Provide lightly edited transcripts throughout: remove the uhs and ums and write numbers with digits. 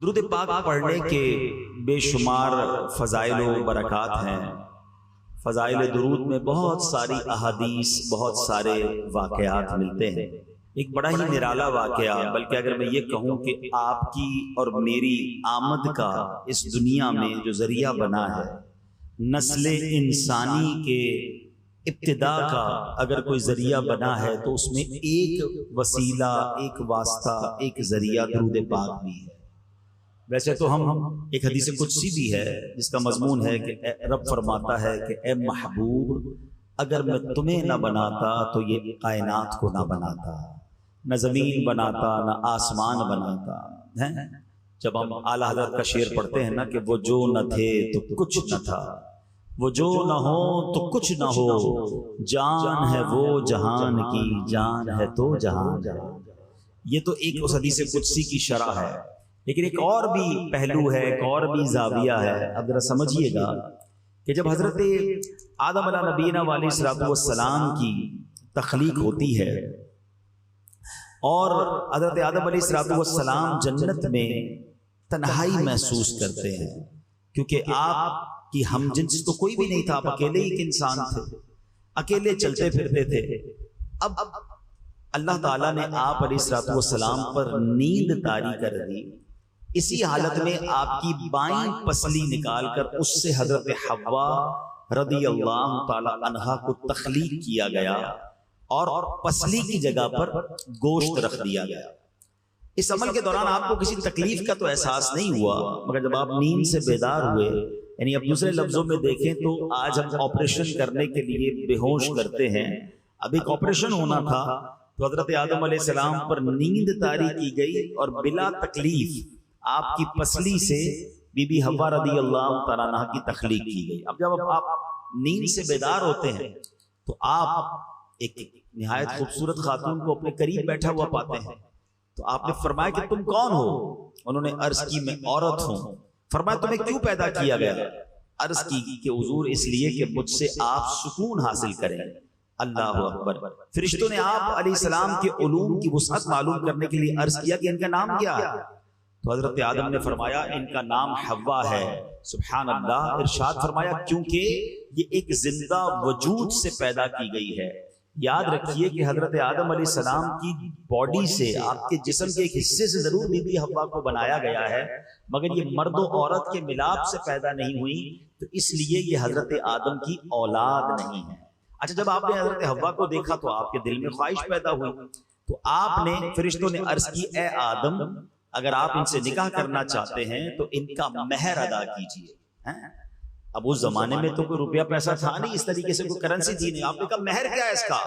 درود پاک پڑھنے کے بے شمار فضائل و برکات ہیں۔ فضائل درود میں بہت ساری احادیث، بہت سارے واقعات ملتے ہیں۔ ایک بڑا ہی نرالا واقعہ، بلکہ اگر میں یہ کہوں کہ آپ کی اور میری آمد کا اس دنیا میں جو ذریعہ بنا ہے، نسل انسانی کے ابتدا کا اگر کوئی ذریعہ بنا ہے تو اس میں ایک وسیلہ، ایک واسطہ، ایک ذریعہ درود پاک بھی ہے۔ ویسے تو ہم ایک حدیث قدسی بھی ہے جس کا مضمون ہے کہ رب فرماتا ہے کہ اے محبوب، اگر میں تمہیں نہ بناتا تو یہ کائنات کو نہ بناتا، نہ زمین بناتا، نہ آسمان بناتا ہے۔ جب ہم اعلیٰ حضرت کا شعر پڑھتے ہیں نا کہ وہ جو نہ تھے تو کچھ نہ تھا، وہ جو نہ ہو تو کچھ نہ ہو، جان ہے وہ جہان کی، جان ہے تو جہان ہے۔ یہ تو ایک اس حدیث قدسی کی شرح ہے، لیکن ایک اور بھی پہلو ہے، ایک اور بھی زاویہ ہے۔ اب ذرا سمجھیے گا کہ جب حضرت آدم علیہ نبینا علیہ الصلوۃ والسلام کی تخلیق ہوتی ہے اور حضرت آدم علیہ الصلوۃ والسلام جنت میں تنہائی محسوس کرتے ہیں، کیونکہ آپ کی ہم جنس تو کوئی بھی نہیں تھا، آپ اکیلے ہی ایک انسان تھے، اکیلے چلتے پھرتے تھے۔ اب اللہ تعالیٰ نے آپ علیہ الصلوۃ والسلام پر نیند طاری کر دی۔ اسی حالت میں آپ کی بائیں پسلی نکال کر اس سے حضرت حوا رضی اللہ تعالی عنہا کو تخلیق کیا گیا اور پسلی کی جگہ پر گوشت رکھ دیا گیا۔ اس عمل کے دوران آپ کو کسی تکلیف کا تو احساس نہیں ہوا، مگر جب آپ نیند سے بیدار ہوئے، یعنی اب دوسرے لفظوں میں دیکھیں تو آج ہم آپریشن کرنے کے لیے بے ہوش کرتے ہیں، اب ایک آپریشن ہونا تھا تو حضرت آدم علیہ السلام پر نیند طاری کی گئی اور بلا تکلیف آپ کی پسلی سے بی بی حوا رضی اللہ تعالیٰ عنہ کی تخلیق کی گئی۔ اب جب آپ نیند سے بیدار ہوتے ہیں تو آپ ایک نہایت خوبصورت خاتون کو اپنے قریب بیٹھا ہوا پاتے ہیں، تو آپ نے فرمایا کہ تم کون ہو؟ انہوں نے عرض کی میں عورت ہوں۔ فرمایا تمہیں کیوں پیدا کیا گیا؟ عرض کی کہ حضور اس لیے کہ مجھ سے آپ سکون حاصل کریں۔ اللہ اکبر۔ فرشتوں نے آپ علیہ السلام کے علوم کی وسعت معلوم کرنے کے لیے عرض کیا کہ ان کا نام کیا ہے؟ تو حضرت آدم نے فرمایا ان کا نام حوا ہے۔ سبحان اللہ۔ ارشاد فرمایا کیونکہ یہ ایک زندہ وجود سے پیدا کی گئی ہے۔ یاد رکھیے کہ حضرت آدم علیہ السلام کی باڈی سے، آپ کے جسم کے ایک حصے سے ضرور بی بی حوا کو بنایا گیا ہے، مگر یہ مرد و عورت کے ملاپ سے پیدا نہیں ہوئی، تو اس لیے یہ حضرت آدم کی اولاد نہیں ہے۔ اچھا، جب آپ نے حضرت حوا کو دیکھا تو آپ کے دل میں خواہش پیدا ہوئی، تو آپ نے، فرشتوں نے عرض کی اے آدم، اگر آپ ان سے نکاح کرنا چاہتے ہیں تو ان کا مہر ادا کیجئے۔ اب اس زمانے میں تو کوئی روپیہ پیسہ تھا نہیں، اس طریقے سے کوئی کرنسی تھی نہیں، آپ نے کہا مہر کیا ہے اس کا؟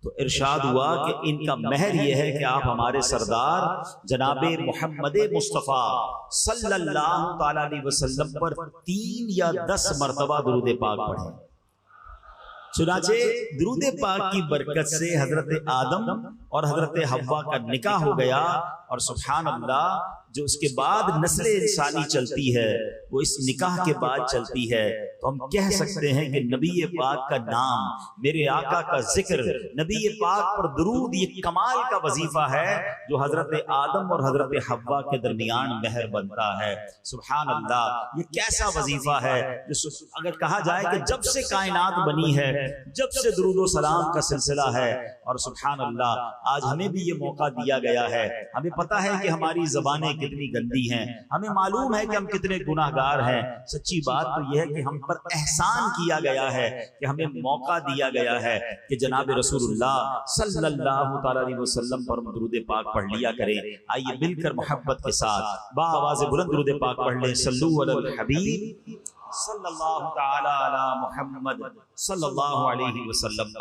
تو ارشاد ہوا کہ ان کا مہر یہ ہے کہ آپ ہمارے سردار جناب محمد مصطفیٰ صلی اللہ تعالی علیہ وسلم پر 3 یا 10 مرتبہ درود پاک پڑھیں۔ چنانچہ درود پاک کی برکت سے حضرت آدم اور حضرت حوا کا نکاح ہو گیا، اور سبحان اللہ جو اس کے بعد نسل انسانی چلتی ہے وہ اس نکاح کے بعد چلتی ہے، تو ہم کہہ سکتے ہیں کہ نبی پاک کا نام، میرے آقا کا ذکر، نبی پاک پر درود، یہ کمال کا وظیفہ ہے جو حضرت آدم اور حضرت حوا کے درمیان مہر بنتا ہے۔ سبحان اللہ، یہ کیسا وظیفہ ہے جو اگر کہا جائے کہ جب سے کائنات بنی ہے، جب سے درود و سلام کا سلسلہ ہے، اور سبحان اللہ آج ہمیں بھی یہ موقع دیا گیا ہے۔ ہمیں پتا ہے کہ ہماری زبانیں کتنی گندی ہیں، ہمیں معلوم ہے کہ ہم کتنے گناہ گار ہیں، سچی بات تو یہ ہے کہ ہم پر احسان کیا گیا ہے کہ ہمیں موقع دیا گیا ہے کہ جناب رسول اللہ صلی اللہ تعالی علیہ وسلم پر درود پاک پڑھ لیا کریں۔ آئیے مل کر محبت کے ساتھ با آواز بلند درود پاک پڑھ لیں۔ صلو علی الحبیب صلی اللہ تعالی علی محمد صلی اللہ علیہ وسلم۔